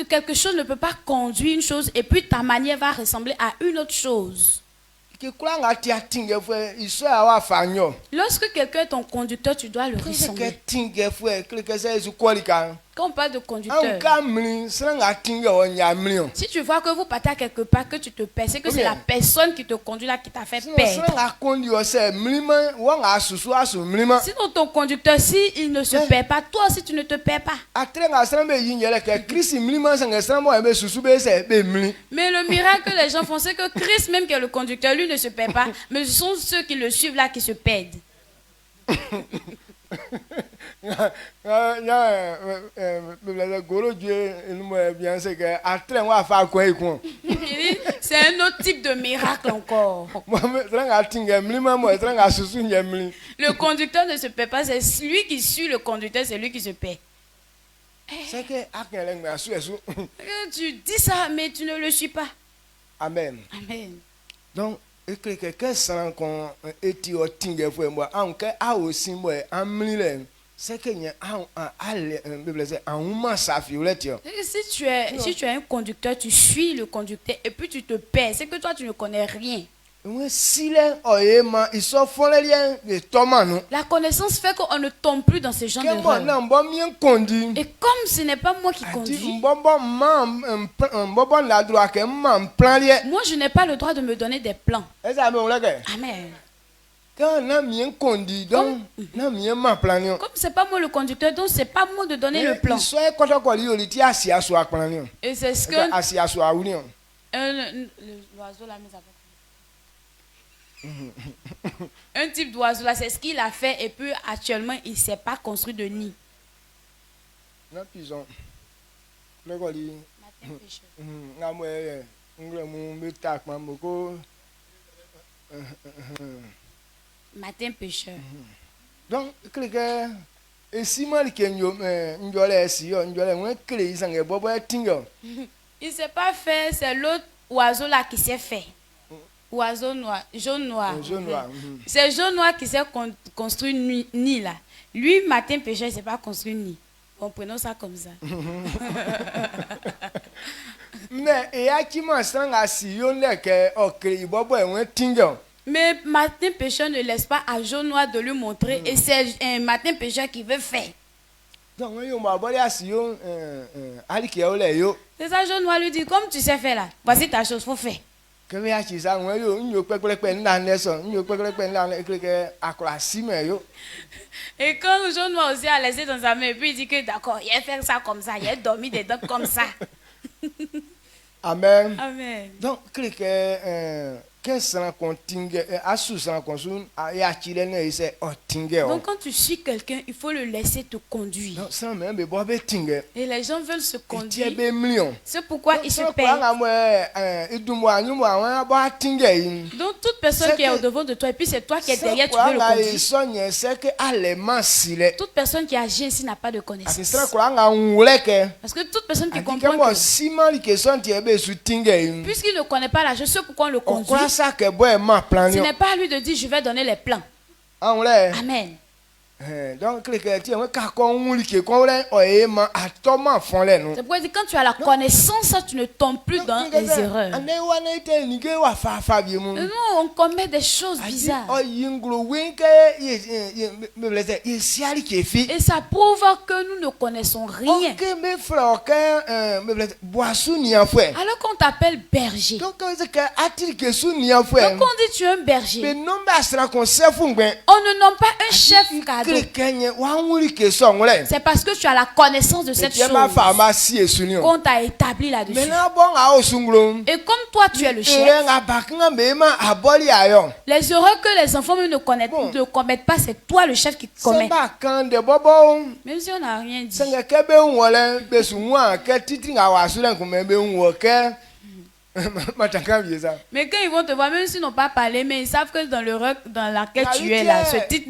quelque chose ne peut pas conduire une chose et puis ta manière va ressembler à une autre chose. ke kula nga tia tinge fwe iso ya wa fanyo Lorsque quelqu'un est ton conducteur, tu dois le ke ressembler. tinge fwe ke se isu kwalika Quand on parle de an conducteur, ka mli sra nga tinge o nya mli on si tu vois que vous partez à quelque part, que tu te perds, c'est que c'est Ok. la personne qui te conduit là qui t'a fait sra perdre. nga kondi o se mli ma wa nga susu asu mli ma Sinon, ton conducteur, si il ne se perd pas, toi aussi tu ne te perds pas. atre nga sra be yinyele ke krisi mli ma sanga sra mo be susu be se be mli Mais le miracle que les gens font, c'est que Christ, même qui est le conducteur, lui ne se perd pas, mais ce sont ceux qui le suivent là qui se perdent. goro Dieu nous bien c'est que atre wa fa ko ikun Il dit, c'est un autre type de miracle encore. moi sra nga tinge mli ma mo sra nga susu nya mli Le conducteur ne se perd pas, c'est lui qui suit le conducteur, c'est lui qui se perd. c'est que akele nga su esu Tu dis ça, mais tu ne le suis pas. amen Amen. donc que sra kon eti o tinge fo mo an ke a o sin mo amli le c'est que nya ale bible c'est en ma safi ou letio Et si tu es un conducteur, tu suis le conducteur et puis tu te perds, c'est que toi tu ne connais rien. we sile oyema iso fole lien de tomanu La connaissance fait qu'on ne tombe plus dans ce genre ke mo d'erreur. na mbo mien kondi Et comme ce n'est pas moi qui ati conduis, mbobo la droit ke man plan lié moi je n'ai pas le droit de me donner des plans. eza me wala ke Amen. que na mien kondi donc na mien man plan yo Comme c'est pas moi le conducteur, donc c'est pas moi de donner le plan. iso e koto ko li oli ti asia so plan yo Et c'est ce que asia so awuni yo l'oiseau là nous a pas. Un type d'oiseau là, c'est ce qu'il a fait et puis actuellement il ne s'est pas construit de nid. na pison le ko li Matin pêcheur. nga mo ngre mu meta pa mo ko Matin pêcheur. donc que e simali ke nyo njole si yo njole won kle isange bobo tingo Il ne s'est pas fait, c'est l'autre oiseau là qui s'est fait. Oiseau noir, jaune noir. jaune noir C'est jaune noir qui s'est construit nid là. Lui, matin pêcheur, il ne s'est pas construit nid. Bon, prenons ça comme ça. mais e akima sanga si yo le ke o kle bobo won tingo Mais matin pêcheur ne laisse pas à jaune noir de lui montrer et c'est un matin pêcheur qui veut faire. donc yo ma boli asi yo ali ke o le yo C'est ça, jaune noir lui dit, comme tu sais faire là, voici ta chose, faut faire. que we achi sa won yo nyo pekpe nda neso nyo pekpe nda que akra si me yo Et quand le jaune noir aussi a laissé dans sa main, et puis il dit que d'accord, il a fait ça comme ça, il a dormi dedans comme ça. amen Amen. donc que sera contingue asu sera consun ya chile ne ise o tinge o Donc quand tu suis quelqu'un, il faut le laisser te conduire. donc ça même be bobe tinge Et les gens veulent se tie conduire. be million C'est pourquoi ils se pa perdent. nga mo idumo anyu mo awon ba tinge yin Donc toute personne C'est qui est que- au devant de toi, et puis c'est toi qui es c'est derrière, tu quoi veux le nga conduire. iso nye c'est que allemand sile Toute personne qui agit ainsi n'a pas de ati connaissance. sera quoi nga nwuleke Parce que toute personne qui ati comprend ke mo que, sima li ke son tie be su tinge yin puisqu'il ne connaît pas la chose, c'est pourquoi on le on conduit. croit ça que boy ma plan Ce yo n'est pas à lui de dire je vais donner les plans. anwule Amen. donc que tie we ka ko nwuli ke ko le oyema atoma fon le no C'est pourquoi il dit quand tu as la connaissance, tu ne tombes plus dans les erreurs. ane wana ite ni ke wa fa bi mu Nous, on commet des choses bizarres. o yinglo winke me blese isiali ke fi Et ça prouve que nous ne connaissons rien. ok me frère que me blese boisu ni afwe Alors qu'on t'appelle berger. donc c'est que atiri ke su ni afwe Donc on dit tu es un be berger. nomba asra kon sefu ngben On ne nomme pas un chef cadeau. kenye wa nwuli ke so ngule C'est parce que tu as la connaissance de cette et ma chose pharmacie esuni qu'on t'a établi là-dessus. maintenant bon a osunglo Et comme toi tu es le chef, nga bakinga mema aboli ayo les erreurs que les enfants même Bon. ne commettent pas, c'est toi le chef qui commet. samba kan de bobo Même si on n'a rien dit. sanga ke be nwole be sunwa ke titi nga wasu le nkume be nwo ke matanga bieza Mais quand ils vont te voir, même s'ils n'ont pas parlé, mais ils savent que dans l'heure dans laquelle Ah, tu oui, es là, tiens. ce titre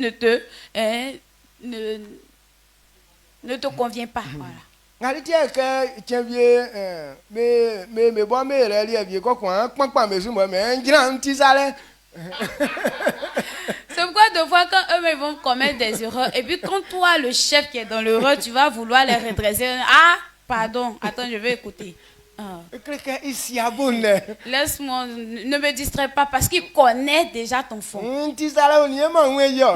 ne te convient pas. Voilà. ngali tie ke tienvie me bo me re lie vie ko kwa pampa me su mo me njira nti sale C'est pourquoi de fois quand eux ils vont commettre des erreurs, et puis quand toi, le chef qui est dans l'erreur, tu vas vouloir les redresser. Ah, pardon, attends, je vais écouter. Ah. Quelqu'un ici à bonne. Laisse-moi, ne me distrais pas parce qu'il connaît déjà ton fond. Tu sais là on y est man yo.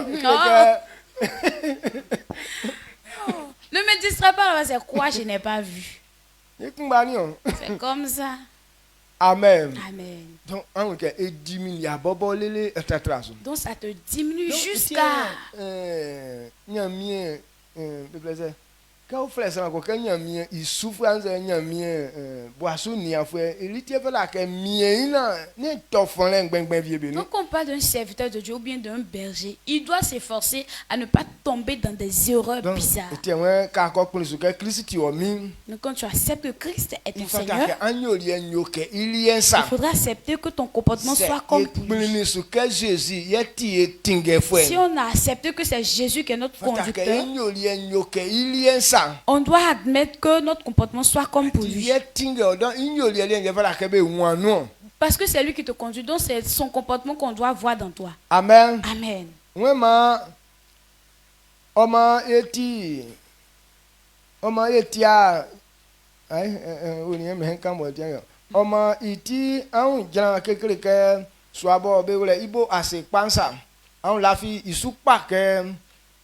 Ne me distrais pas, c'est quoi je n'ai pas vu. C'est comme ça. Amen. Amen. Donc, on a 10 milliards bobo lele etc. Donc ça te diminue jusqu'à... Quand vous faites ça, quand il souffre, boisson ni à faire, il était là que n'est Donc on parle d'un serviteur de Dieu ou bien d'un berger, il doit s'efforcer à ne pas tomber dans des erreurs bizarres. Donc quand tu acceptes que Christ est ton Seigneur, il faudra accepter que ton comportement soit comme lui. Si on a accepté que c'est Jésus qui est notre conducteur, on doit admettre que notre comportement soit comme pour lui. Parce que c'est lui qui te conduit, donc c'est son comportement qu'on doit voir dans toi. Amen. Amen.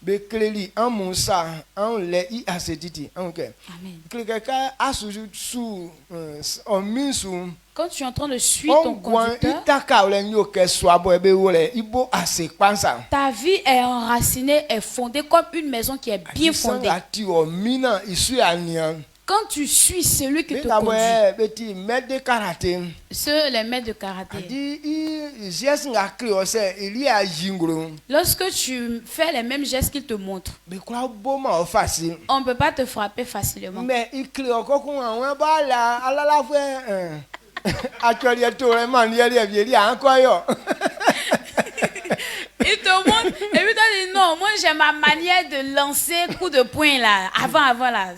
Bekleli en Moussa en le I asediti OK. Amen. Quelqu'un a sous en minsu Quand tu es en train de suivre ton conducteur, ta vie est enracinée, est fondée comme une maison qui est bien fondée. Quand tu suis celui qui te conduit, ceux les maîtres de karaté, lorsque tu fais les mêmes gestes qu'ils te montrent, on ne peut pas te frapper facilement. Mais il il te montre et puis toi dis non, moi j'ai ma manière de lancer coup de poing là, avant là.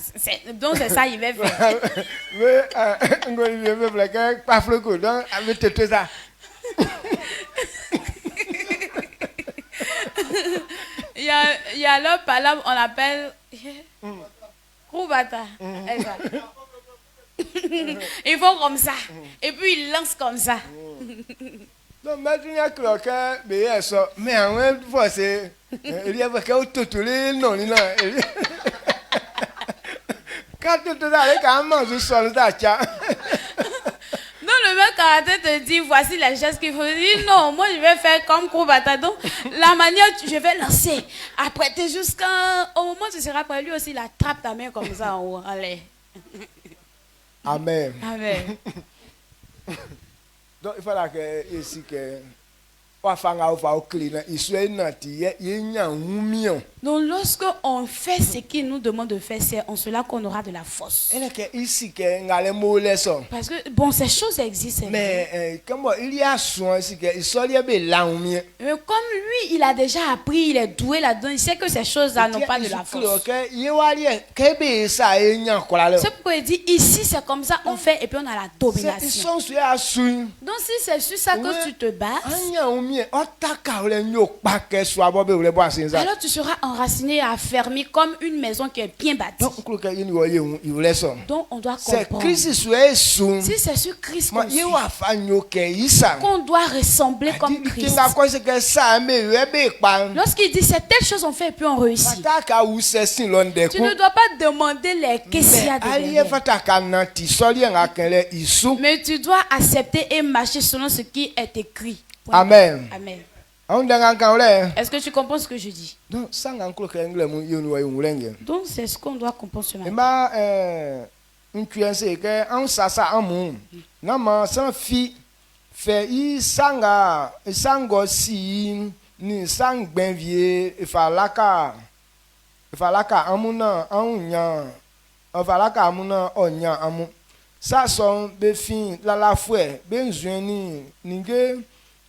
Donc c'est ça il va faire. Il y a leur palabre, on l'appelle Koubata. Ils font comme ça et puis ils lancent comme ça. Donc maintenant que mais en même fois c'est il y a pas qu'au totolé non non quand tu te là quand mange sur le dacha. Non, le mec karaté te dit voici les gestes qu'il faut dire. Non, moi je vais faire comme Koubata. Donc la manière je vais lancer apprêter jusqu'au moment où tu seras prêt, lui aussi il attrape ta main comme ça en haut. Allez. Amen. Amen. Donc il fallait que ici que donc lorsque on fait ce qu'il nous demande de faire, c'est en cela qu'on aura de la force. Parce que bon, ces choses existent. Mais comme il y a mais comme lui, il a déjà appris, il est doué là-dedans, il sait que ces choses-là n'ont pas de la force. C'est pourquoi il dit ici c'est comme ça on fait et puis on a la domination. Donc si c'est sur ça que tu te bases, alors tu seras enraciné et affermi comme une maison qui est bien bâtie. Donc on doit comprendre. Si c'est sur Christ qu'on suit, qu'on doit ressembler comme Christ. Lorsqu'il dit c'est telle chose on fait et puis on réussit, tu ne dois pas demander les questions de mais tu dois accepter et marcher selon ce qui est écrit. Amen. Amen. Est-ce que tu comprends ce que je dis? Donc c'est ce qu'on doit comprendre ce matin.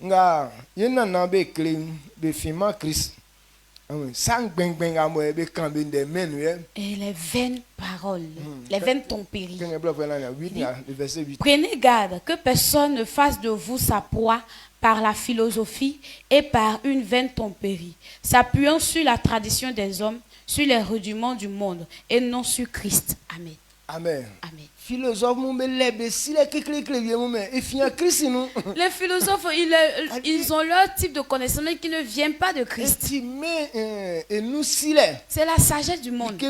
nga yena na be clean be fima Christ sang beng beng amoe be kambe de menu et les vaines paroles, les vaines tromperies. Prenez garde que personne ne fasse de vous sa proie par la philosophie et par une vaine tromperie, s'appuyant sur la tradition des hommes, sur les rudiments du monde et non sur Christ. Amen. Amen. Amen. Philosophe nous me lève si les clés nous et finir Christ nous. Les philosophes, ils ont leur type de connaissance mais qui ne viennent pas de Christ. Et nous si les. C'est la sagesse du monde.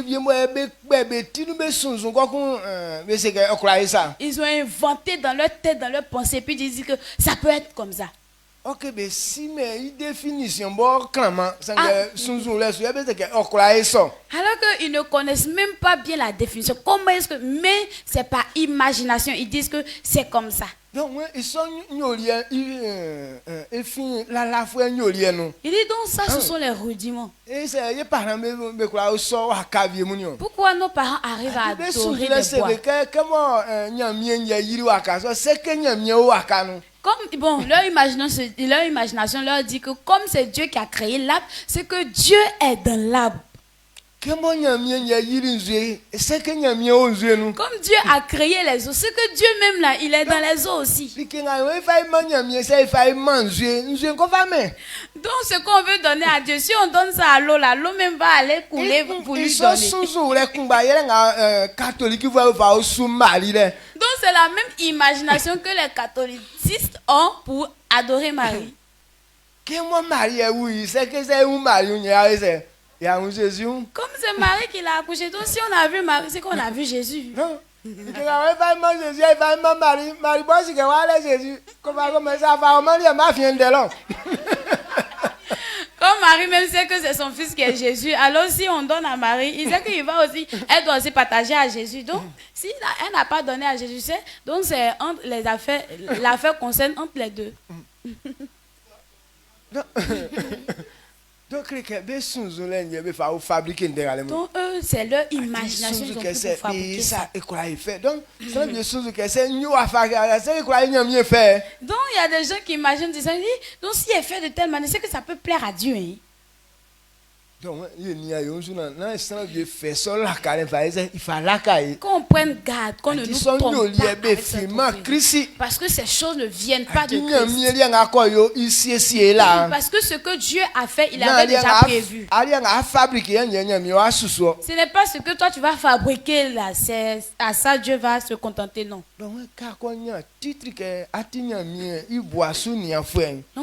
Ils ont inventé dans leur tête, dans leur pensée, puis ils disent que ça peut être comme ça. Ok, mais si mais une définition bon clairement sans que sunzun les sur c'est que okra ça. Alors qu'ils ne connaissent même pas bien la définition. Comment est-ce que mais c'est par imagination, ils disent que c'est comme ça. Donc ils sont nyolien et fin la fois nyolien non. Il dit donc ça ce sont les rudiments. Et c'est les parents me quoi so akavie munio. Pourquoi nos parents arrivent à adorer des bois? Comment nyamien ya yiri waka so c'est que nyamien waka non. Comme, bon, leur imagination leur dit que comme c'est Dieu qui a créé l'arbre, c'est que Dieu est dans l'arbre. Comme Dieu a créé les eaux, c'est que Dieu même là, il est dans les eaux aussi. Donc ce qu'on veut donner à Dieu, si on donne ça à l'eau, là, l'eau même va aller couler pour lui donner. Donc c'est la même imagination que les catholicistes ont pour adorer Marie. Comme c'est Marie qui l'a accouché, donc si on a vu Marie, c'est qu'on a vu Jésus. Non. Comme Marie même sait que c'est son fils qui est Jésus, alors si on donne à Marie, il sait qu'il va aussi, elle doit aussi partager à Jésus. Donc, si elle n'a pas donné à Jésus, donc c'est entre les affaires, l'affaire concerne entre les deux. Donc, c'est leur imagination qu'ils ont pu fabriquer ça. Donc, il y a des gens qui imaginent ça. Donc, si elle fait de telle manière, c'est que ça peut plaire à Dieu. Hein? Donc, qu'on prenne garde, qu'on ne nous trompe pas avec cette doctrine. Parce que ces choses ne viennent pas de Christ. Parce que ce que Dieu a fait, il avait déjà prévu. Ce n'est pas ce que toi tu vas fabriquer là, c'est à ça Dieu va se contenter, non. Donc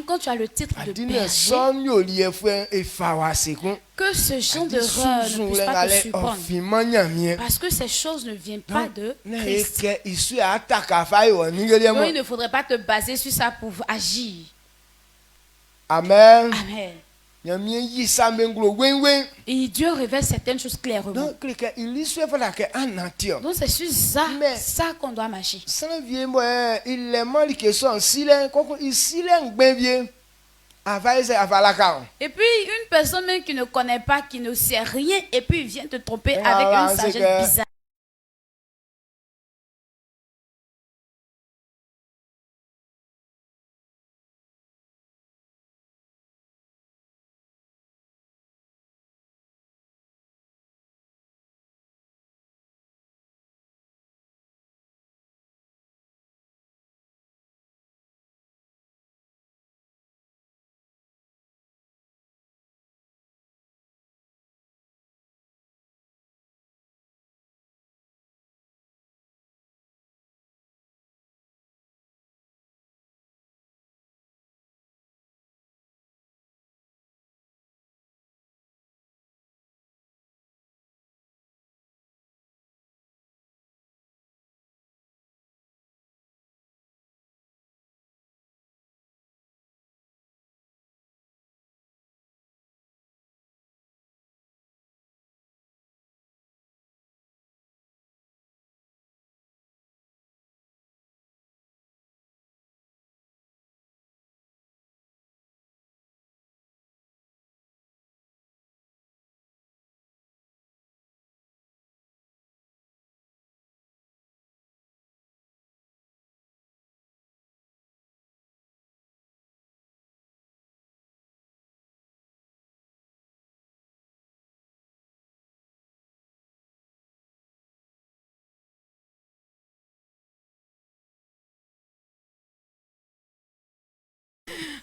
quand tu as le titre de berger, que ce genre de ne puisse pas te surprendre. Parce que ces choses ne viennent pas de Christ. Donc il ne faudrait pas te baser sur ça pour agir. Amen. Amen. Et Dieu révèle certaines choses clairement. Donc c'est sur ça qu'on doit marcher. Et puis une personne même qui ne connaît pas, qui ne sait rien, et puis il vient te tromper avec une sagesse bizarre.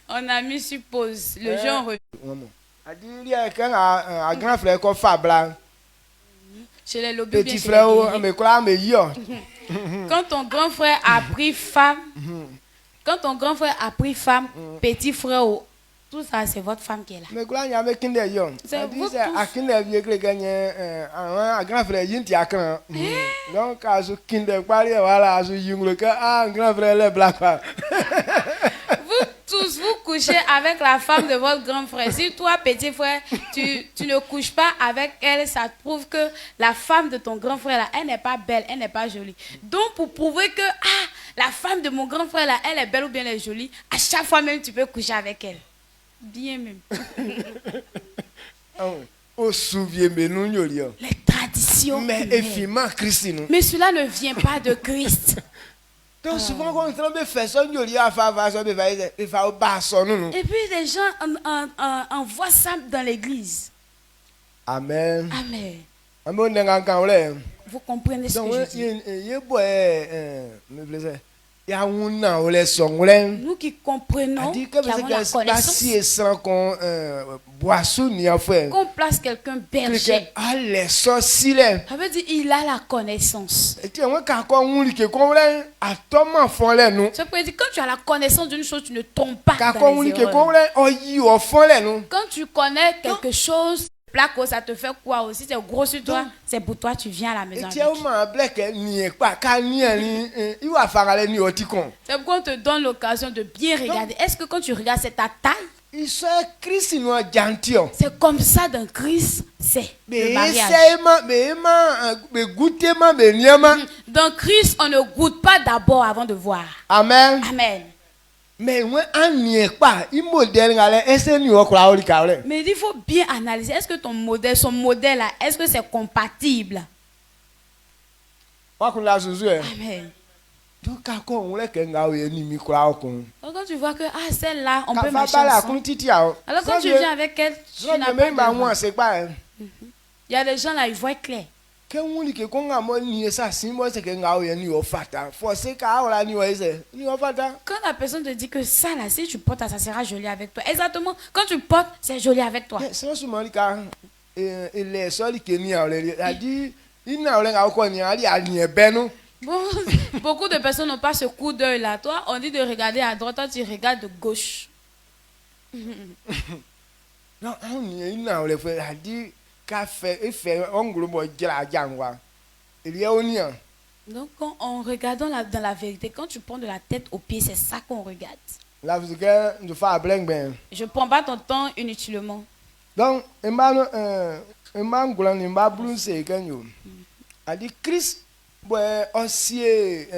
On a mis sur pause. Le jeu en revient. chez les lobbies ou bien Petit chez les frère, guerriers. me quoi, me yo. Quand ton grand frère a pris femme, petit frère, tout ça, c'est votre femme qui est là. Me quoi, y a me kinder yo. C'est vous C'est à tous. kinder vieux que gagner un grand frère yinti akran. Donc à ce kinder parler voilà, à ce yinglo que un grand frère le black. Vous tous, vous couchez avec la femme de votre grand frère. Si toi, petit frère, tu ne couches pas avec elle, ça prouve que la femme de ton grand frère, là, elle n'est pas belle, elle n'est pas jolie. Donc, pour prouver que la femme de mon grand frère, là, elle est belle ou bien elle est jolie, à chaque fois même, tu peux coucher avec elle. Bien même. Au souviens-moi nous yo. Les traditions. Mais humaines. effectivement Christine. Mais cela ne vient pas de Christ. Donc souvent quand on train de faire ça yo li a fa ça be fa ba ça nous. Et puis les gens envoient ça dans l'église. Amen. Amen. Amon nga kan ole. Vous comprenez ce que Donc je dis? ye boy me plaisir. Ya wuna ole songole. Nous qui comprenons, Dit qui que avons la c'est connaissance, si sans qu'on boisson ni a fait. qu'on place quelqu'un berger, Allez sorcier. ça veut dire il a la connaissance. Et tu vois quand on lit que comme là à comment font les nous. Ça veut dire quand tu as la connaissance d'une chose, tu ne tombes pas Quand dans on les lit que comme erreurs. là on y au fond les nous. Quand tu connais quelque chose, plaque, ça te fait quoi aussi? C'est gros sur toi, c'est pour toi, tu viens à la Et maison tu avec. as un black ni pas quand ni il va faire aller ni oticon. C'est pourquoi on te donne l'occasion de bien regarder. Est-ce que quand tu regardes, c'est ta taille? Il soit Christ nous gentil. C'est comme ça dans Christ, c'est le Mais mariage. mais goûter mais niama. Dans Christ, on ne goûte pas d'abord avant de voir. Amen. Amen. Mais moi en ni pas, il modèle ngale ese ni okra oli kawle. Mais il faut bien analyser. Est-ce que ton modèle, son modèle là, est-ce que c'est compatible? Wa kun la zuzu e. Amen. Donc quand on le que ngawe ni mi kura okun. Donc quand tu vois que celle-là, on peut Ka fa marcher bala ensemble. kun titi a. Alors quand tu viens avec elle, tu n'as pas même ba de... wan c'est pas. Il y a des gens là, ils voient clair. Que on li que kon nga mo ni ça si mo c'est que ngawe ni o fata. Forcer ka ola ni o ese. Ni o fata. Quand la personne te dit que ça là, si tu portes, ça sera joli avec toi. Exactement. Quand tu portes, c'est joli avec toi. C'est souvent li ka les soli que ni a le a dit il na ole nga ko ni ali a ni e benu. Bon, beaucoup de personnes n'ont pas ce coup d'œil là. Toi, on dit de regarder à droite, toi tu regardes de gauche. Non, on ni na ole fait a dit ka fait on gros mo jira jangwa. Il y a oni an. Donc, en regardant dans la vérité, quand tu prends de la tête aux pieds, c'est ça qu'on regarde. La vous que de faire blanc ben. Je ne prends pas ton temps inutilement. Donc, ngula ni mba blunse kanyo. A dit Christ bo osie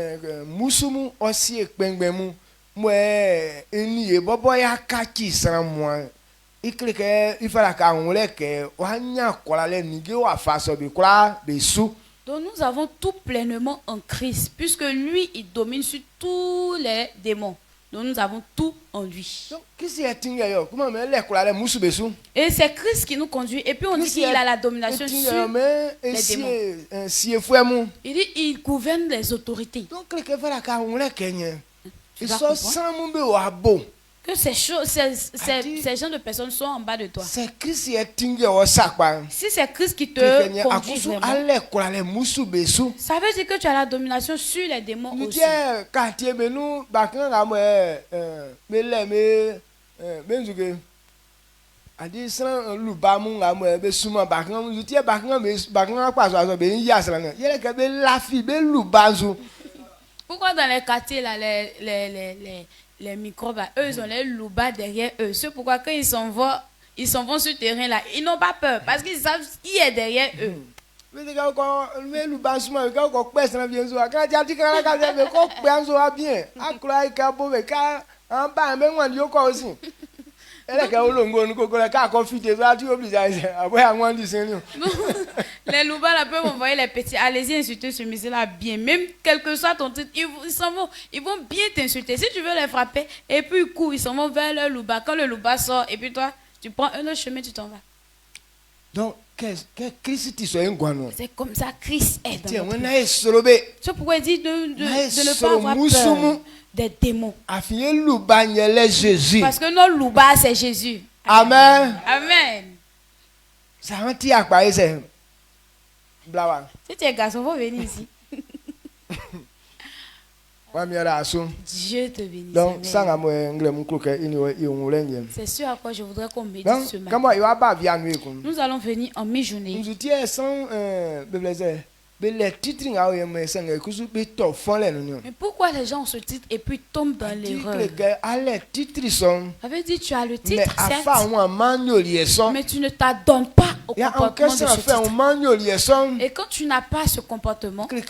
musumu osie kpengbemu mo eni e bobo ya kaki san mo. Ikleke ifala ka onle ke wa nya kola le nige wa fa so bi kura be su. Donc nous avons tout pleinement en Christ, puisque lui, il domine sur tous les démons. Donc nous avons tout en lui. Donc, qu'est-ce que tu as dit? Comment le kola le musu be su? Et c'est Christ qui nous conduit. Et puis on dit qu'il a la domination sur les démons. Si fouemu. Il dit il gouverne les autorités. Donc, le ifala ka onle kenye. Tu Ils vas sont comprendre sans mon be wa bon. que ces gens de personnes sont en bas de toi. C'est Christ qui est tingé au sac. Si c'est Christ qui te Kenye conduit akusu vraiment, ale kola le musu be su. ça veut dire que tu as la domination sur les démons Nous aussi. disons quartier mais nous bakan la me le me benzuke. A dit sans luba mu nga mo be suma bakan nous disons bakan pa so be yas la. Yele ke be la fi be luba zu. Pourquoi dans les quartiers là, les microbes, là, eux, ils ont les loupas derrière eux. C'est pourquoi quand ils s'en vont sur le terrain là, ils n'ont pas peur parce qu'ils savent qui est derrière eux. Mais quand le luba suma quand ko pèse na bien zo. Quand tu dis que la ka be ko pe zo bien. Akura ka bo be ka en bas me wan yo ko aussi. Elle est olongo nous ko ka ko fite zo tu obligé après à dit c'est nous. Les loupas là peuvent envoyer les petits. Allez-y insulter ce monsieur là bien. Même quel que soit ton titre, ils s'en vont. Ils vont bien t'insulter. Si tu veux les frapper, et puis ils courent, ils s'en vont vers le loupa. Quand le loupa sort, et puis toi, tu prends un autre chemin, tu t'en vas. Donc que Christ soit un guano. C'est comme ça, Christ est dans Tiens, notre on vie. a solobé. C'est pourquoi il dit de ne sur pas avoir Moussoumou. peur des démons. A fini loubagnele Jésus. Parce que nos loupas, c'est Jésus. Amen. Amen. Ça anti à quoi c'est? blawa. Si tu es garçon, faut venir ici. Dieu te bénisse. Donc, c'est ce à quoi je voudrais qu'on médite donc, ce matin. Nous allons venir en mi-journée. Mais pourquoi les gens ont ce titre et puis tombent dans l'erreur? Ça veut dire que tu as le titre, certes, mais tu ne t'adonnes pas au comportement de ce titre. Et quand tu n'as pas ce comportement, ça veut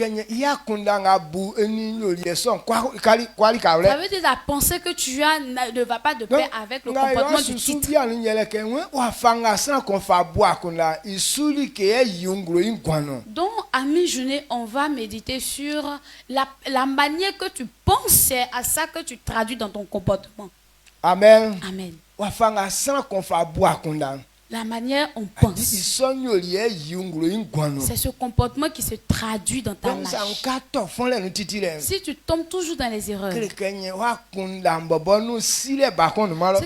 dire la pensée que tu as ne va pas de pair avec le comportement du titre. Donc, à mi-journée, on va méditer sur la manière que tu penses, c'est à ça que tu traduis dans ton comportement. Amen. Amen. La manière on pense, c'est ce comportement qui se traduit dans ta marche. Si tu tombes toujours dans les erreurs, c'est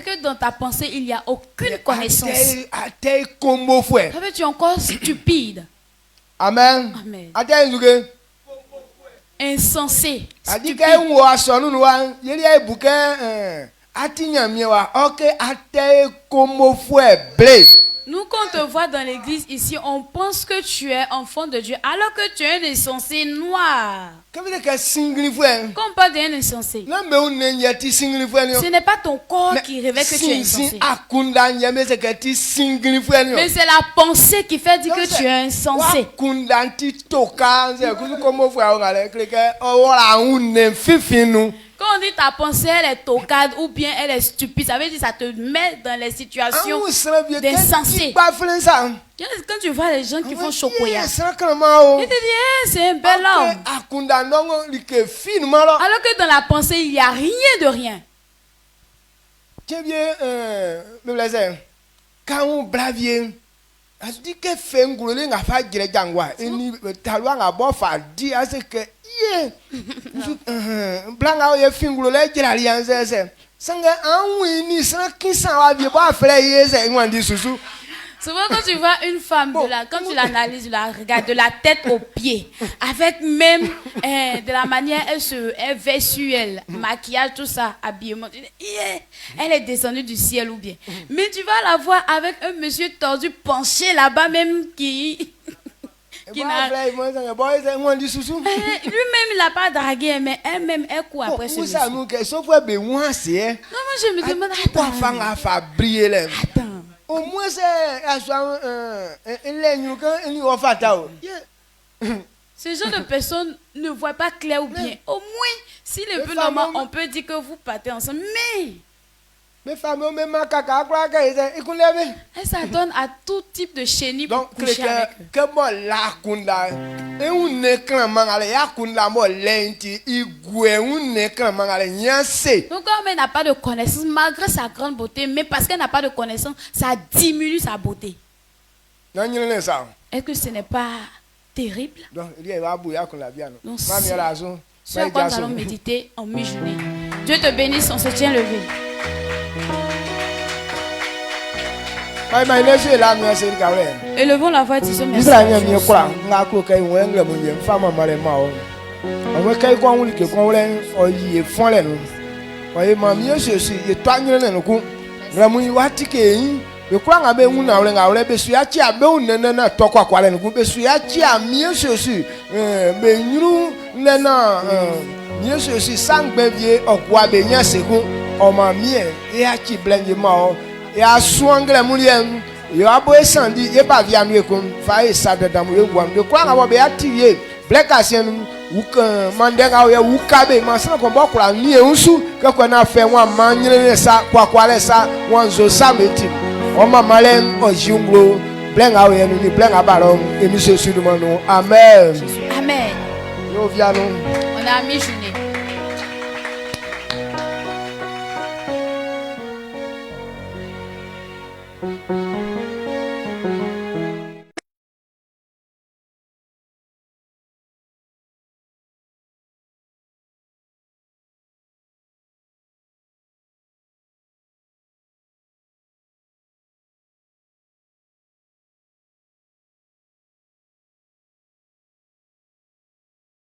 que dans ta pensée, il n'y a aucune connaissance. Ça veut dire que tu es encore stupide. Amen. Amen. Insensé. Stupide. Nous, quand on te voit dans l'église ici, on pense que tu es enfant de Dieu, alors que tu es un insensé noir. Quand on parle d'un insensé, ce n'est pas ton corps qui révèle que tu es insensé. Mais c'est la pensée qui fait dire que tu es insensé. Quand on dit ta pensée, elle est tocade ou bien elle est stupide, ça veut dire que ça te met dans les situations d'insensé. Quand tu vois les gens qui font chocoya, ils te disent, c'est un bel homme. Alors que dans la pensée, il n'y a rien de rien. Souvent quand tu vois une femme, quand tu l'analyses, tu la regardes de la tête aux pieds, avec même de la manière elle vêtue, elle, maquillage, tout ça, habillement, tu dis, yeah, elle est descendue du ciel ou bien. Mais tu vas la voir avec un monsieur tordu penché là-bas même qui lui-même il n'a pas dragué, mais elle-même elle court après ce monsieur. Non, moi je me demande, attends. Au moins ce genre de personnes ne voient pas clair ou bien. Au moins, s'il est peu normal, on peut dire que vous partez ensemble. Mais elle s'adonne à tout type de chénie pour coucher avec eux. Donc comme elle n'a pas de connaissance, malgré sa grande beauté, mais parce qu'elle n'a pas de connaissance, ça diminue sa beauté. Est-ce que ce n'est pas terrible? Donc c'est à quoi nous allons méditer en mi-journée. Dieu te bénisse, on se tient levé. Élevons la voix, disons merci. Ya suangle mulien yo abo esandi ye ba vianu ekon fa esa dadamu ye guam de kwa ngabo be atiye black asian wuka mandega ye wukabe masana ko bokura ni ensu ke ko na fe won manyere sa kwakwale sa won zo sameti o mamalen o junglo black awe ni black abaro emi se sudumano amen Amen. Yo vianu On a mi-journée.